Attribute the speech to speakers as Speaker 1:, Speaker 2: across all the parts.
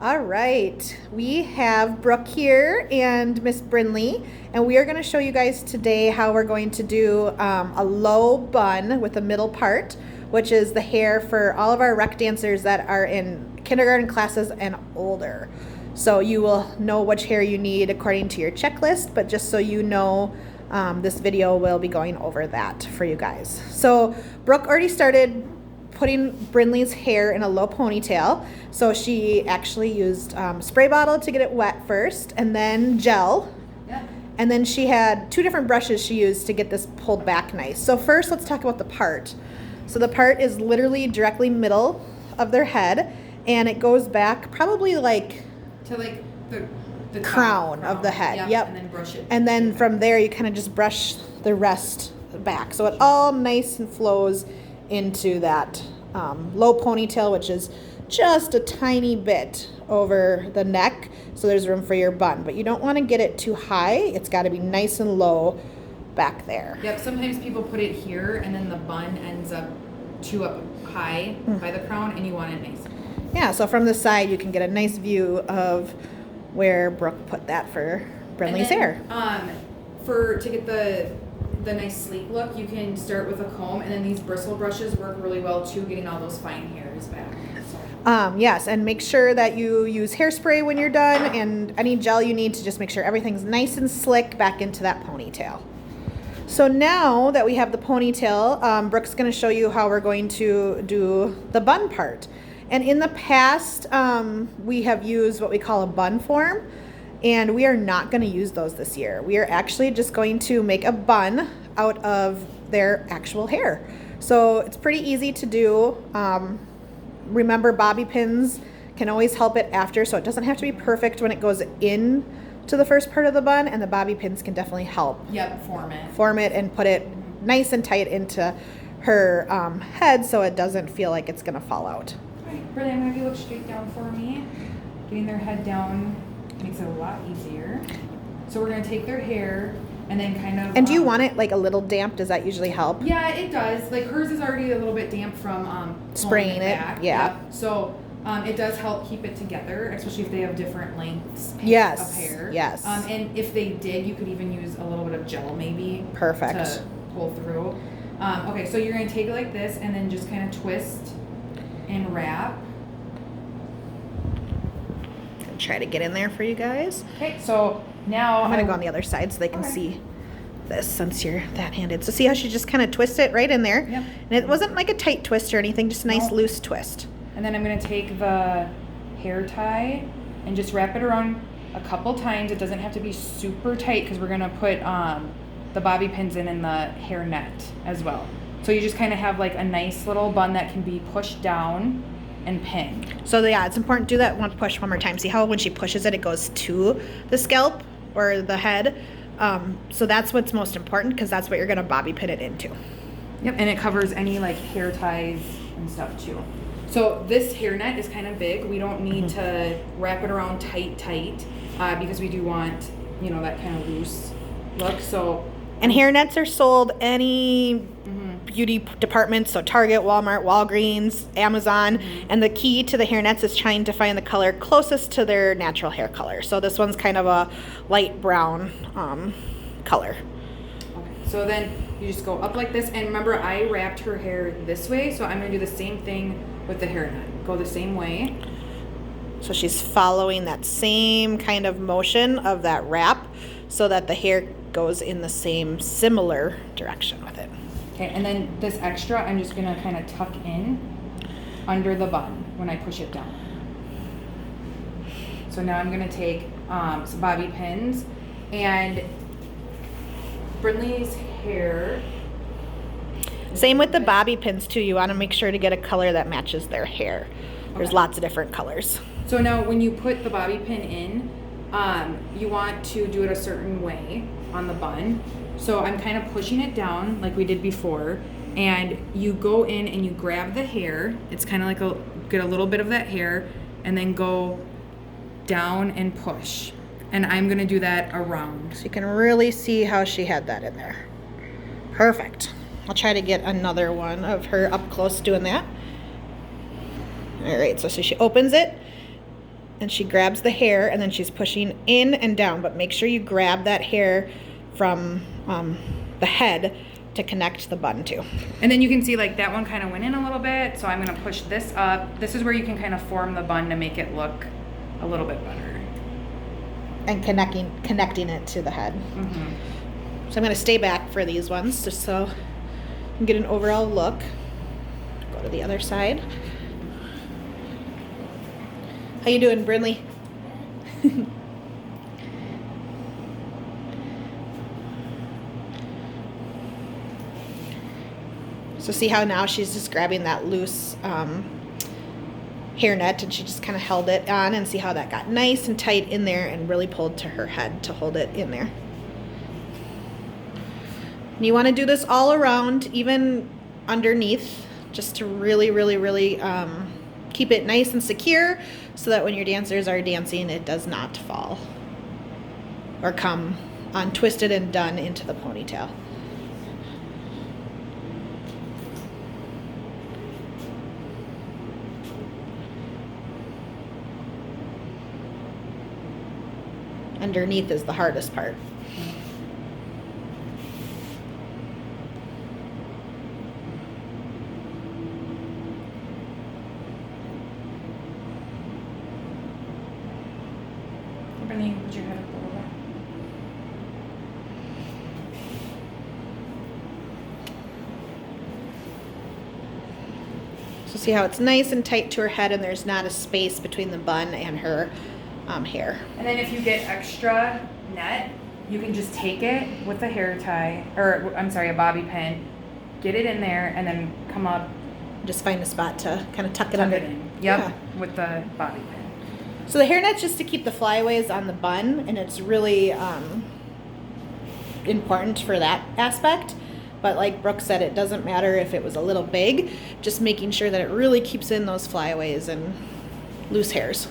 Speaker 1: All right, we have Brooke here and Miss Brinley, and we are going to show you guys today how we're going to do a low bun with a middle part, which is the hair for all of our rec dancers that are in kindergarten classes and older. So you will know which hair you need according to your checklist, but just so you know, this video will be going over that for you guys. So Brooke already started putting Brinley's hair in a low ponytail. So she actually used spray bottle to get it wet first, and then gel.
Speaker 2: Yeah.
Speaker 1: And then she had two different brushes she used to get this pulled back nice. So first, let's talk about the part. So the part is literally directly middle of their head, and it goes back probably like
Speaker 2: to like the
Speaker 1: crown of the head. Yep.
Speaker 2: And then brush it.
Speaker 1: And then from there, you kind of just brush the rest back. So it all nice and flows into that low ponytail, which is just a tiny bit over the neck, so there's room for your bun, but you don't want to get it too high. It's got to be nice and low back there.
Speaker 2: Yep, sometimes people put it here and then the bun ends up too up high by the crown, and you want it nice.
Speaker 1: Yeah, so from the side you can get a nice view of where Brooke put that for Brinley's hair.
Speaker 2: To get the nice sleek look, you can start with a comb, and then these bristle brushes work really well too, getting all those fine hairs back. So.
Speaker 1: Yes, and make sure that you use hairspray when you're done, and any gel you need to just make sure everything's nice and slick back into that ponytail. So now that we have the ponytail, Brooke's going to show you how we're going to do the bun part. And in the past, we have used what we call a bun form, and we are not going to use those this year. We are actually just going to make a bun out of their actual hair. So it's pretty easy to do. Remember, bobby pins can always help it after, so it doesn't have to be perfect when it goes in to the first part of the bun, and the bobby pins can definitely help.
Speaker 2: Yep,
Speaker 1: form it and put it nice and tight into her head so it doesn't feel like it's going to fall out.
Speaker 2: All right, Brinley, I'm going to have you look straight down for me. Getting their head down makes it a lot easier. So we're going to take their hair and then kind of...
Speaker 1: And do you want it like a little damp? Does that usually help?
Speaker 2: Yeah, it does. Like hers is already a little bit damp from
Speaker 1: spraying it.
Speaker 2: Back.
Speaker 1: Yeah.
Speaker 2: Yep. So it does help keep it together, especially if they have different lengths of hair.
Speaker 1: Yes.
Speaker 2: And if they did, you could even use a little bit of gel maybe.
Speaker 1: Perfect.
Speaker 2: To pull through. Okay, so you're going to take it like this and then just kind of twist and wrap.
Speaker 1: Try to get in there for you guys.
Speaker 2: Okay, so now
Speaker 1: I'm gonna go on the other side so they can see this since you're that handed. So see how she just kind of twists it right in there?
Speaker 2: Yep.
Speaker 1: And it wasn't like a tight twist or anything, just a nice loose twist.
Speaker 2: And then I'm gonna take the hair tie and just wrap it around a couple times. It doesn't have to be super tight because we're gonna put the bobby pins in the hair net as well. So you just kind of have like a nice little bun that can be pushed down and pinned.
Speaker 1: So yeah, it's important to do that push one more time. See how when she pushes it, it goes to the scalp or the head. So that's what's most important because that's what you're gonna bobby pin it into.
Speaker 2: Yep, and it covers any like hair ties and stuff too. So this hair net is kind of big. We don't need to wrap it around tight, because we do want, that kind of loose look. So.
Speaker 1: And hair nets are sold any beauty department, so Target, Walmart, Walgreens, Amazon, and the key to the hair nets is trying to find the color closest to their natural hair color. So this one's kind of a light brown color.
Speaker 2: Okay, so then you just go up like this, and remember I wrapped her hair this way, so I'm going to do the same thing with the hair net. Go the same way.
Speaker 1: So she's following that same kind of motion of that wrap so that the hair goes in the same similar direction with it.
Speaker 2: Okay, and then this extra I'm just going to kind of tuck in under the bun when I push it down. So now I'm going to take some bobby pins, and Brinley's hair.
Speaker 1: Same with the bobby pins too. You want to make sure to get a color that matches their hair. There's lots of different colors.
Speaker 2: So now when you put the bobby pin in, you want to do it a certain way on the bun. So I'm kind of pushing it down like we did before, and you go in and you grab the hair. It's kind of like get a little bit of that hair and then go down and push. And I'm going to do that around.
Speaker 1: So you can really see how she had that in there. Perfect. I'll try to get another one of her up close doing that. All right, so she opens it, and she grabs the hair, and then she's pushing in and down, but make sure you grab that hair from the head to connect the bun to.
Speaker 2: And then you can see like that one kind of went in a little bit, so I'm gonna push this up. This is where you can kind of form the bun to make it look a little bit better.
Speaker 1: And connecting it to the head.
Speaker 2: Mm-hmm.
Speaker 1: So I'm gonna stay back for these ones just so you can get an overall look. Go to the other side. How you doing, Brinley? So see how now she's just grabbing that loose hairnet, and she just kind of held it on, and see how that got nice and tight in there and really pulled to her head to hold it in there. And you want to do this all around, even underneath, just to really, really, really keep it nice and secure so that when your dancers are dancing, it does not fall or come untwisted and done into the ponytail. Underneath is the hardest part.
Speaker 2: Brittany, put your head up a little bit.
Speaker 1: So see how it's nice and tight to her head, and there's not a space between the bun and her hair.
Speaker 2: And then if you get extra net, you can just take it with a hair tie, or I'm sorry, a bobby pin, get it in there, and then come up,
Speaker 1: Just find a spot to kind of tuck it
Speaker 2: tuck
Speaker 1: under.
Speaker 2: it in. Yep,
Speaker 1: Yeah.
Speaker 2: with the bobby pin.
Speaker 1: So the hairnet's just to keep the flyaways on the bun, and it's really important for that aspect. But like Brooke said, it doesn't matter if it was a little big, just making sure that it really keeps in those flyaways and loose hairs.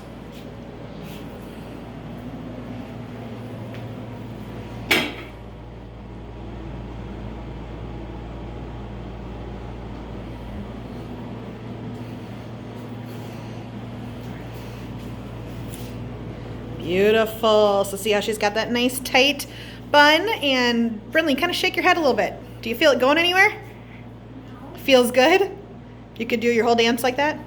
Speaker 1: Beautiful. So see how she's got that nice tight bun, and Brinley, kind of shake your head a little bit. Do you feel it going anywhere? Feels good? You could do your whole dance like that?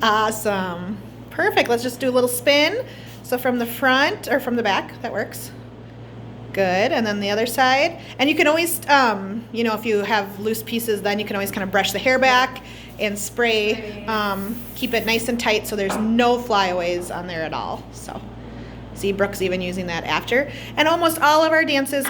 Speaker 1: Awesome. Perfect. Let's just do a little spin. So from the front or from the back, that works. Good. And then the other side. And you can always, if you have loose pieces, then you can always kind of brush the hair back and spray. Keep it nice and tight so there's no flyaways on there at all. So see, Brooke's even using that after. And almost all of our dances,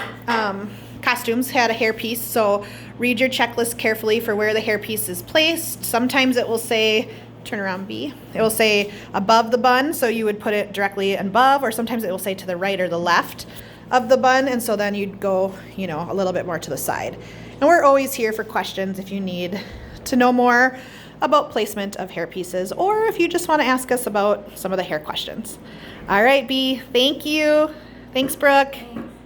Speaker 1: costumes had a hairpiece, so read your checklist carefully for where the hairpiece is placed. Sometimes it will say, turn around B, it will say above the bun, so you would put it directly above, or sometimes it will say to the right or the left of the bun, and so then you'd go, a little bit more to the side. And we're always here for questions if you need to know more about placement of hair pieces, or if you just want to ask us about some of the hair questions. All right, B, thank you. Thanks, Brooke.
Speaker 2: Thanks.